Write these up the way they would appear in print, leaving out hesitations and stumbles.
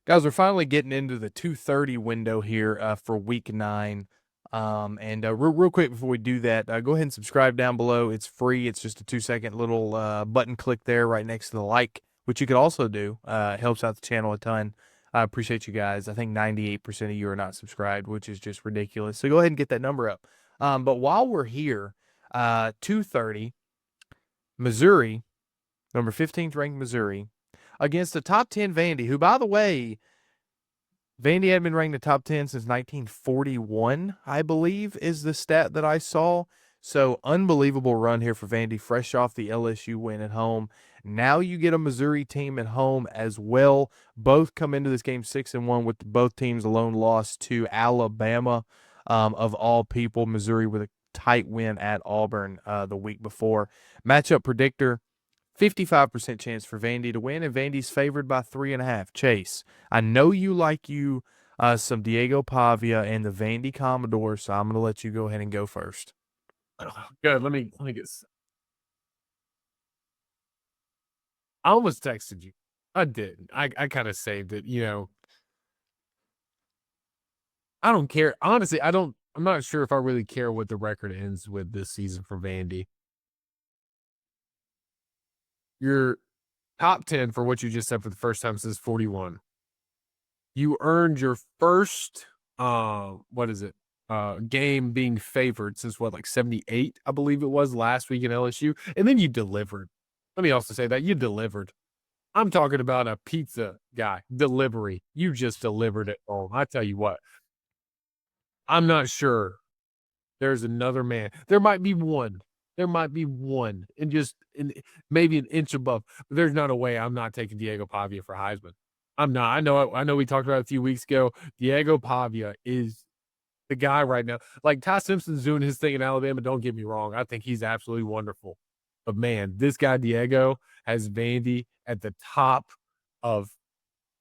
Guys, we're finally getting into the 2:30 window here for Week 9. Real quick before we do that, go ahead and subscribe down below. It's free. It's just a 2-second little button click there right next to the like, which you could also do. It helps out the channel a ton. I appreciate you guys. I think 98% of you are not subscribed, which is just ridiculous. So go ahead and get that number up. But while we're here, 2:30, Missouri, number 15th ranked Missouri, against the top 10 Vandy, who, by the way, Vandy had been ranked in the top 10 since 1941, I believe, is the stat that I saw. So, unbelievable run here for Vandy, fresh off the LSU win at home. Now you get a Missouri team at home as well. Both come into this game 6-1, with both teams alone lost to Alabama, of all people. Missouri with a tight win at Auburn the week before. Matchup predictor: 55% chance for Vandy to win, and Vandy's favored by 3.5. Chase, I know you like some Diego Pavia and the Vandy Commodores, so I'm going to let you go ahead and go first. Oh, good. Let me get. I almost texted you. I didn't. I kind of saved it. I don't care. Honestly, I don't. I'm not sure if I really care what the record ends with this season for Vandy. Your top 10 for what you just said for the first time says 41. You earned your first game being favored since like 78, I believe it was, last week in LSU, and then you delivered. Let me also say that you delivered. I'm talking about a pizza guy delivery. You just delivered it home. I tell you what, I'm not sure there's another man. There might be one. And just maybe an inch above. But there's not a way I'm not taking Diego Pavia for Heisman. I'm not. I know we talked about it a few weeks ago. Diego Pavia is the guy right now. Like, Ty Simpson's doing his thing in Alabama. Don't get me wrong. I think he's absolutely wonderful. But man, this guy Diego has Vandy at the top of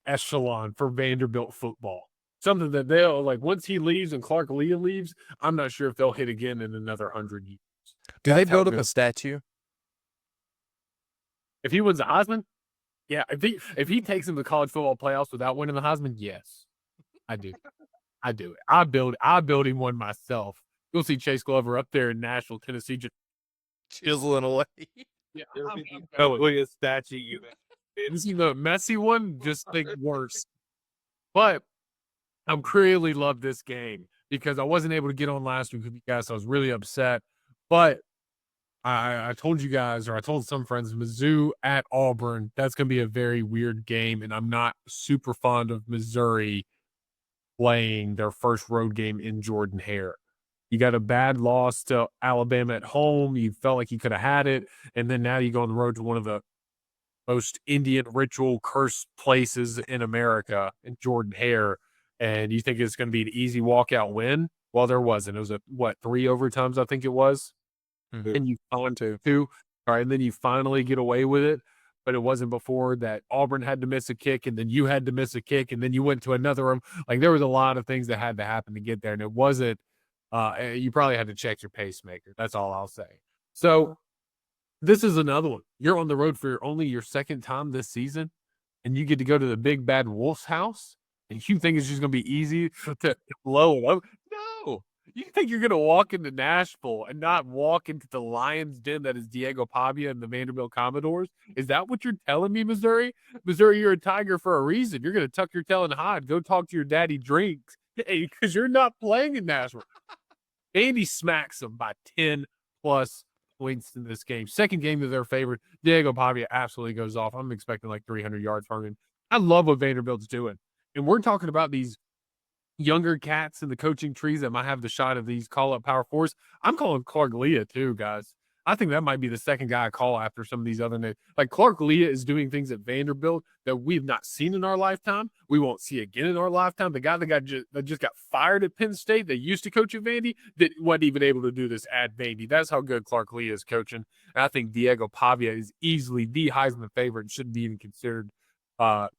echelon for Vanderbilt football. Something that they'll, like, once he leaves and Clark Leah leaves, I'm not sure if they'll hit again in another 100 years. Do they build up a statue? If he wins the Heisman, yeah. If he takes him to college football playoffs without winning the Heisman, yes, I do. I do it. I build him one myself. You'll see Chase Glover up there in Nashville, Tennessee, just chiseling away. Yeah, look at statue. Is he the messy one? Just think worse. But I really love this game because I wasn't able to get on last week with you guys. So I was really upset. But I told you guys, or I told some friends, Mizzou at Auburn, that's going to be a very weird game. And I'm not super fond of Missouri playing their first road game in Jordan-Hare. You got a bad loss to Alabama at home. You felt like you could have had it. And then now you go on the road to one of the most Indian ritual cursed places in America, in Jordan-Hare, and you think it's going to be an easy walkout win? Well, there wasn't. It was 3 overtimes, I think it was. Mm-hmm. And you found two. All right, and then you finally get away with it. But it wasn't before that Auburn had to miss a kick, and then you had to miss a kick, and then you went to another one. Like, there was a lot of things that had to happen to get there, and it wasn't. You probably had to check your pacemaker. That's all I'll say. So this is another one. You're on the road for only your second time this season, and you get to go to the big bad wolf's house, and you think it's just going to be easy to blow it up. No. You think you're going to walk into Nashville and not walk into the lion's den that is Diego Pavia and the Vanderbilt Commodores? Is that what you're telling me, Missouri? Missouri, you're a tiger for a reason. You're going to tuck your tail and hide. Go talk to your daddy Drinks, because you're not playing in Nashville. Andy smacks them by 10 plus points in this game. Second game that they're favored. Diego Pavia absolutely goes off. I'm expecting like 300 yards from him. I love what Vanderbilt's doing. And we're talking about these younger cats in the coaching trees that might have the shot of these call-up power fours. I'm calling Clark Leah too, guys. I think that might be the second guy I call after some of these other names. Like, Clark Leah is doing things at Vanderbilt that we've not seen in our lifetime. We won't see again in our lifetime. The guy that just got fired at Penn State, that used to coach at Vandy, that wasn't even able to do this at Vandy. That's how good Clark Leah is coaching. And I think Diego Pavia is easily the Heisman favorite and shouldn't be even considered,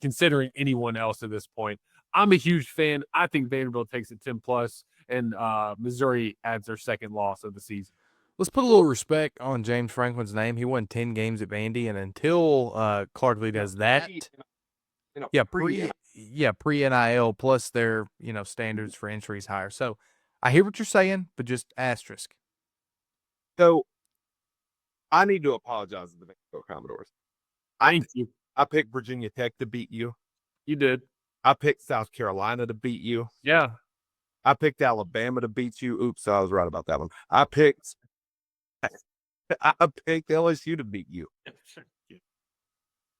considering anyone else at this point. I'm a huge fan. I think Vanderbilt takes it 10 plus, and Missouri adds their second loss of the season. Let's put a little respect on James Franklin's name. He won 10 games at Vandy, and until Clark Lee does that, yeah, pre-NIL plus their, standards for entry is higher. So I hear what you're saying, but just asterisk. So I need to apologize to the Vanderbilt Commodores. Thank you. I picked Virginia Tech to beat you. You did. I picked South Carolina to beat you. Yeah. I picked Alabama to beat you. Oops, I was right about that one. I picked LSU to beat you.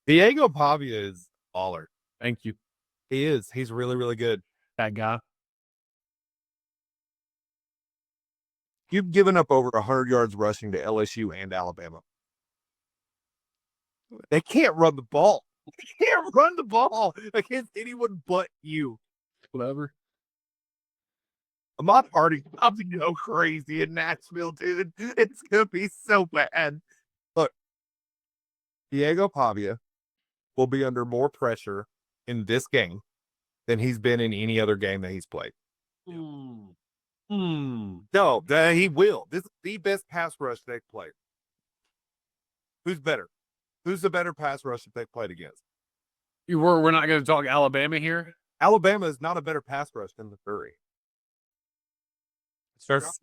Diego Pavia is baller. Thank you. He is. He's really, really good. That guy. You've given up over 100 yards rushing to LSU and Alabama. They can't run the ball. They can't run the ball against anyone but you. Whatever. Ahmad Hardy's about to go crazy in Nashville, dude. It's going to be so bad. Look, Diego Pavia will be under more pressure in this game than he's been in any other game that he's played. No, he will. This is the best pass rush they've played. Who's better? Who's the better pass rush that they've played against? We're not going to talk Alabama here. Alabama is not a better pass rush than Missouri. Starts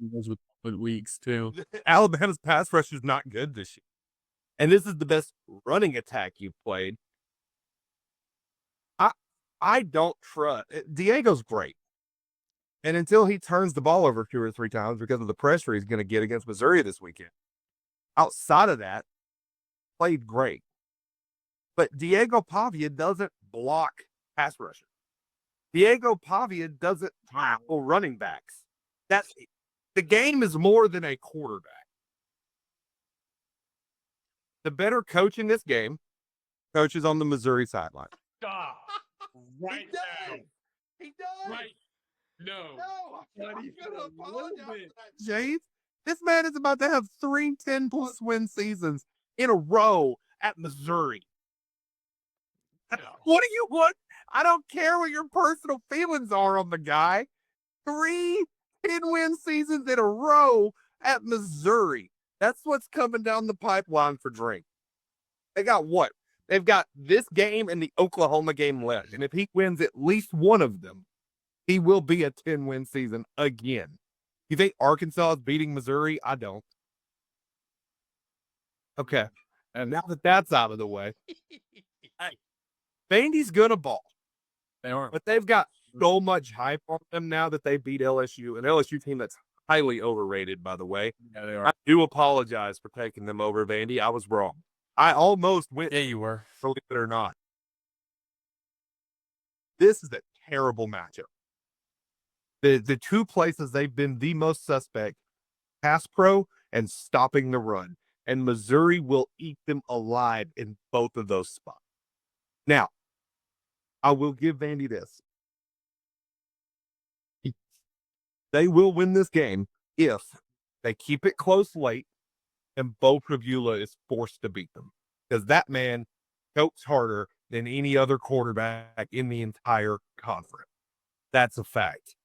with weeks too. Alabama's pass rush is not good this year. And this is the best running attack you've played. I don't trust. Diego's great. And until he turns the ball over 2 or 3 times because of the pressure he's going to get against Missouri this weekend, outside of that, played great. But Diego Pavia doesn't block pass rushers. Diego Pavia doesn't tackle running backs. The game is more than a quarterback. The better coach in this game coaches on the Missouri sideline. Stop. Right now. He does. Right. No. I'm going to apologize for that, James. This man is about to have 3 10-plus win seasons in a row at Missouri. What do you want? I don't care what your personal feelings are on the guy. 3 10-win seasons in a row at Missouri. That's what's coming down the pipeline for Drake. They got what? They've got this game and the Oklahoma game left. And if he wins at least one of them, he will be a 10-win season again. You think Arkansas is beating Missouri? I don't. Okay. And now that that's out of the way, Vandy's going to ball. They aren't. But they've got so much hype on them now that they beat LSU, an LSU team that's highly overrated, by the way. Yeah, they are. I do apologize for taking them over Vandy. I was wrong. I almost went. Yeah, you were. Believe it or not. This is a terrible matchup. The two places they've been the most suspect, pass pro and stopping the run. And Missouri will eat them alive in both of those spots. Now, I will give Vandy this. They will win this game if they keep it close late and Bo Prabula is forced to beat them. Because that man chokes harder than any other quarterback in the entire conference. That's a fact.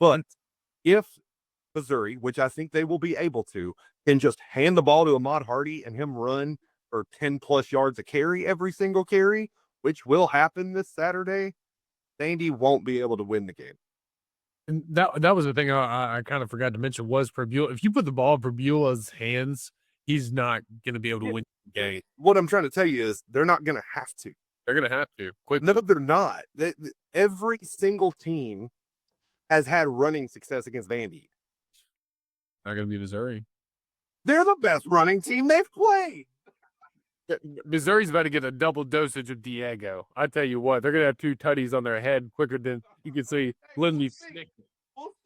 But if Missouri, which I think they will be able to, can just hand the ball to Ahmad Hardy and him run for 10-plus yards a carry every single carry, which will happen this Saturday, Vandy won't be able to win the game. And that was the thing I kind of forgot to mention was Prabula. If you put the ball in Prabula's hands, he's not going to be able to win the game. What I'm trying to tell you is they're not going to have to. They're going to have to. Quick. No, they're not. Every single team has had running success against Vandy. Not going to be Missouri. They're the best running team they've played. Missouri's about to get a double dosage of Diego. I tell you what, they're going to have 2 tutties on their head quicker than you can see Lindsey Snick.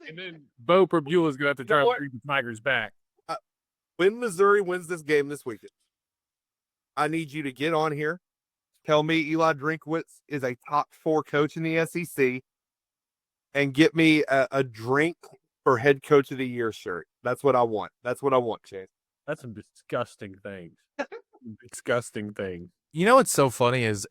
And then Bo Prabula's going to have to try to bring the Tigers back. When Missouri wins this game this weekend, I need you to get on here. Tell me Eli Drinkwitz is a top 4 coach in the SEC and get me a drink for head coach of the year shirt. That's what I want. That's what I want, Chase. That's some disgusting things. Disgusting thing. You know what's so funny is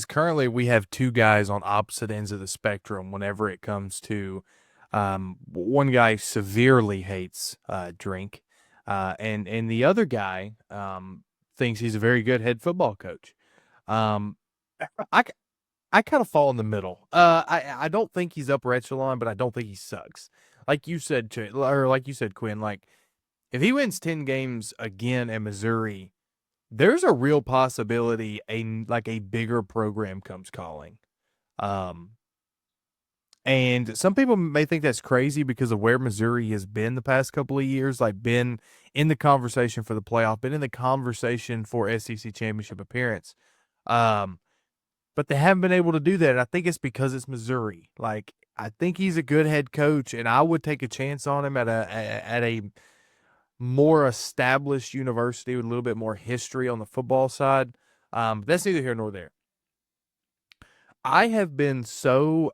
currently we have 2 guys on opposite ends of the spectrum whenever it comes to one guy severely hates drink and the other guy thinks he's a very good head football coach. I kind of fall in the middle. I don't think he's upper echelon, but I don't think he sucks. Like you said, like you said, Quinn. Like if he wins 10 games again at Missouri, there's a real possibility a bigger program comes calling. Um, and some people may think that's crazy because of where Missouri has been the past couple of years, like been in the conversation for the playoff, been in the conversation for SEC championship appearance. Um, but they haven't been able to do that. And I think it's because it's Missouri. Like I think he's a good head coach, and I would take a chance on him at a more established university with a little bit more history on the football side. But that's neither here nor there. I have been so,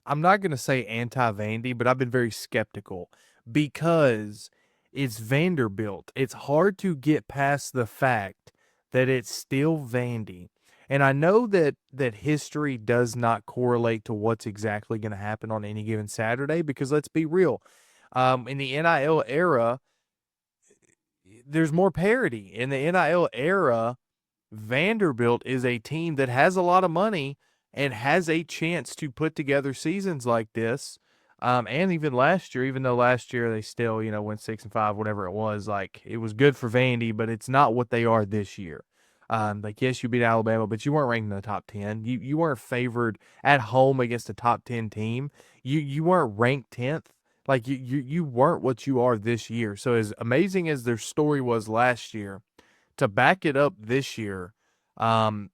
I'm not going to say anti-Vandy, but I've been very skeptical because it's Vanderbilt. It's hard to get past the fact that it's still Vandy. And I know that history does not correlate to what's exactly going to happen on any given Saturday because let's be real. In the NIL era, there's more parity. In the NIL era, Vanderbilt is a team that has a lot of money and has a chance to put together seasons like this. And even last year, even though last year they still, went 6-5, whatever it was, like it was good for Vandy, but it's not what they are this year. Like yes, you beat Alabama, but you weren't ranked in the top 10. You weren't favored at home against a top 10 team. You weren't ranked 10th. Like you weren't what you are this year. So as amazing as their story was last year, to back it up this year, um,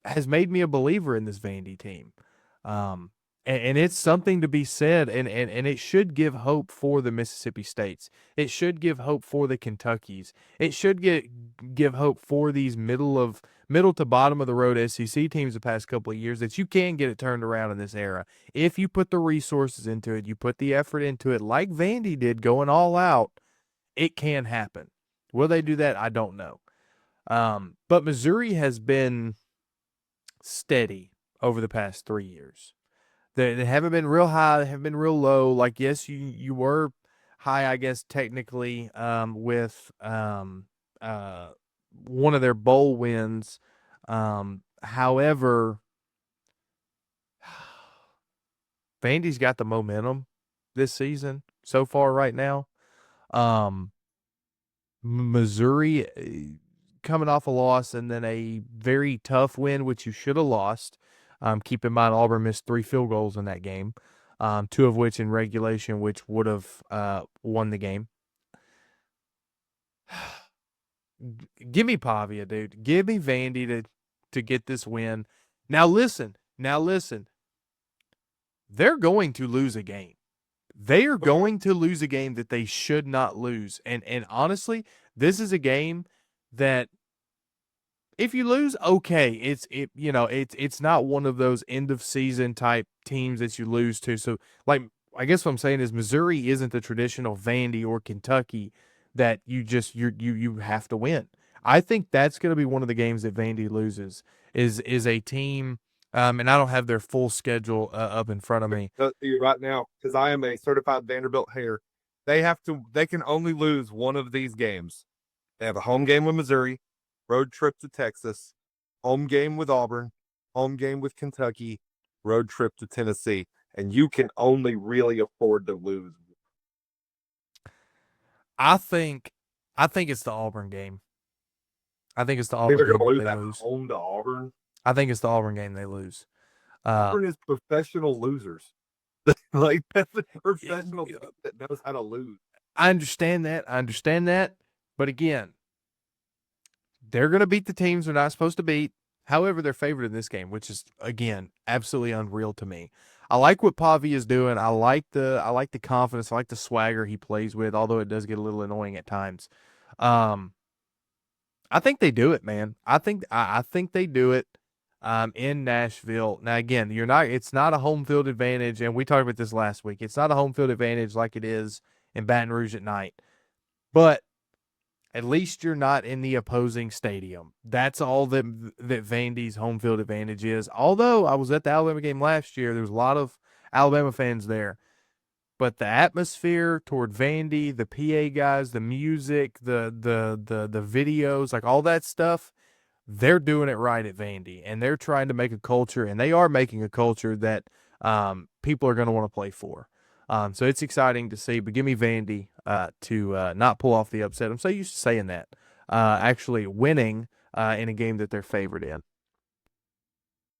has made me a believer in this Vandy team. And it's something to be said, and it should give hope for the Mississippi States. It should give hope for the Kentuckys. It should give hope for these middle to bottom of the road SEC teams the past couple of years that you can get it turned around in this era. If you put the resources into it, you put the effort into it like Vandy did going all out, it can happen. Will they do that? I don't know. But Missouri has been steady over the past 3 years. They haven't been real high. They have been real low. Like, yes, you were high, I guess, technically, with one of their bowl wins. However, Vandy's got the momentum this season so far right now. Missouri coming off a loss and then a very tough win, which you should have lost. Keep in mind, Auburn missed 3 field goals in that game, 2 of which in regulation, which would have won the game. Give me Pavia, dude. Give me Vandy to get this win. Now listen. They're going to lose a game. They are going to lose a game that they should not lose. And honestly, this is a game that if you lose, okay, it's not one of those end of season type teams that you lose to. So like I guess what I'm saying is Missouri isn't the traditional Vandy or Kentucky that you have to win. I think that's going to be one of the games that Vandy loses is a team and I don't have their full schedule up in front of me. Tell you right now, because I am a certified Vanderbilt hater, they can only lose one of these games. They have a home game with Missouri, road trip to Texas, home game with Auburn, home game with Kentucky, road trip to Tennessee, and you can only really afford to lose. I think it's the Auburn game. I think it's the I think Auburn they're game going to lose they at lose. home to Auburn. I think it's the Auburn game they lose. Auburn is professional losers. Like that's a professional team that knows how to lose. I understand that. But again, they're going to beat the teams they're not supposed to beat. However, they're favored in this game, which is again absolutely unreal to me. I like what Pavi is doing. I like the confidence. I like the swagger he plays with, although it does get a little annoying at times. I think they do it, man. I think they do it in Nashville. Now again, it's not a home field advantage, and we talked about this last week. It's not a home field advantage like it is in Baton Rouge at night. But at least you're not in the opposing stadium. That's all that Vandy's home field advantage is. Although I was at the Alabama game last year, there was a lot of Alabama fans there. But the atmosphere toward Vandy, the PA guys, the music, the videos, like all that stuff, they're doing it right at Vandy, and they're trying to make a culture, and they are making a culture that people are going to want to play for. So it's exciting to see, but give me Vandy to not pull off the upset. I'm so used to saying that. Actually winning in a game that they're favored in.